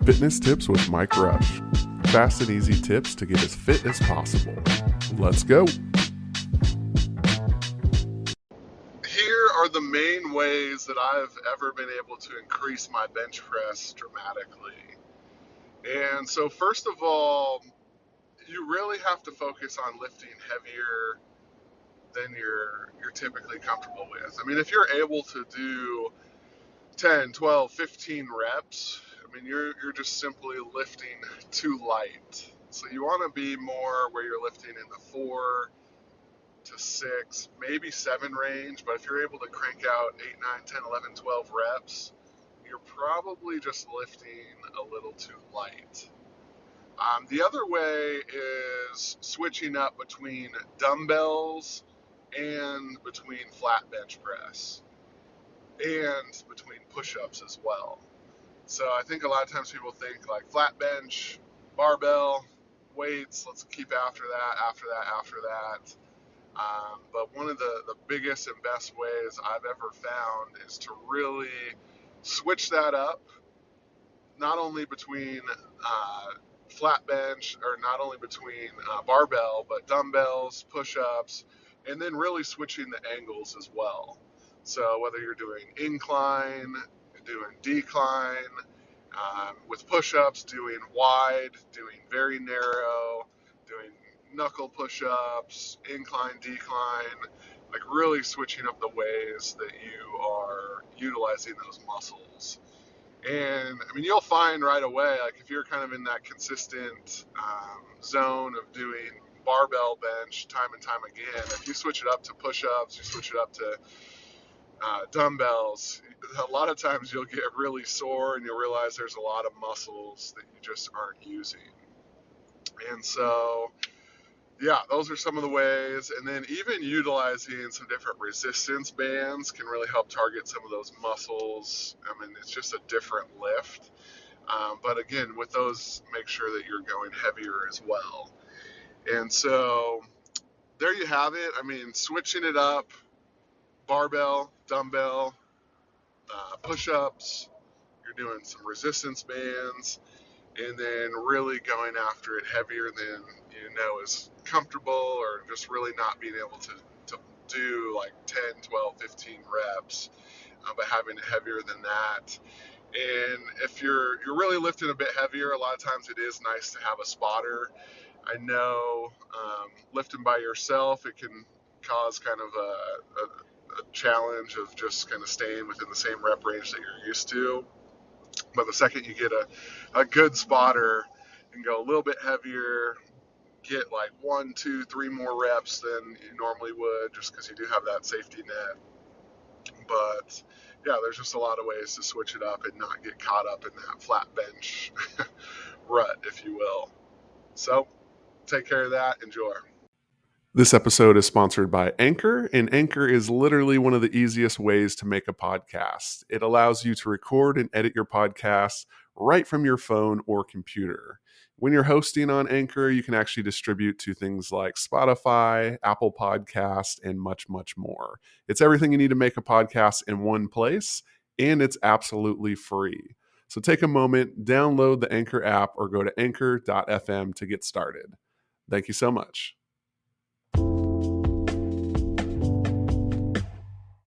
Fitness tips with Mike Rush. Fast and easy tips to get as fit as possible. Let's go. Here are the main ways that I've ever been able to increase my bench press dramatically. And so first of all, you really have to focus on lifting heavier than you're typically comfortable with. I mean, if you're able to do 10, 12, 15 reps, I mean, you're just simply lifting too light. So you want to be more where you're lifting in the 4 to 6, maybe 7 range. But if you're able to crank out 8, 9, 10, 11, 12 reps, you're probably just lifting a little too light. The other way is switching up between dumbbells and between flat bench press and between push-ups as well. So I think a lot of times people think like flat bench, barbell, weights, let's keep after that. But one of the biggest and best ways I've ever found is to really switch that up, not only between flat bench, or not only between barbell, but dumbbells, push-ups, and then really switching the angles as well. So whether you're doing incline, doing decline, with push-ups, doing wide, doing very narrow, doing knuckle push-ups, incline, decline, like really switching up the ways that you are utilizing those muscles. And I mean, you'll find right away, like if you're kind of in that consistent zone of doing barbell bench time and time again, if you switch it up to push-ups, you switch it up to dumbbells, a lot of times you'll get really sore and you'll realize there's a lot of muscles that you just aren't using. And so, yeah, those are some of the ways. And then even utilizing some different resistance bands can really help target some of those muscles. I mean, it's just a different lift. But again, with those, make sure that you're going heavier as well. And so there you have it. I mean, switching it up, barbell, dumbbell, push-ups, you're doing some resistance bands, and then really going after it heavier than you know is comfortable, or just really not being able to do like 10, 12, 15 reps, but having it heavier than that. And if you're really lifting a bit heavier, a lot of times it is nice to have a spotter. I know lifting by yourself, it can cause kind of a challenge of just kind of staying within the same rep range that you're used to. But the second you get a good spotter and go a little bit heavier, get like 1, 2, 3 more reps than you normally would, just because you do have that safety net. But yeah, there's just a lot of ways to switch it up and not get caught up in that flat bench rut, if you will. So take care of that. Enjoy. This episode is sponsored by Anchor, and Anchor is literally one of the easiest ways to make a podcast. It allows you to record and edit your podcasts right from your phone or computer. When you're hosting on Anchor, you can actually distribute to things like Spotify, Apple Podcasts, and much, much more. It's everything you need to make a podcast in one place, and it's absolutely free. So take a moment, download the Anchor app, or go to anchor.fm to get started. Thank you so much.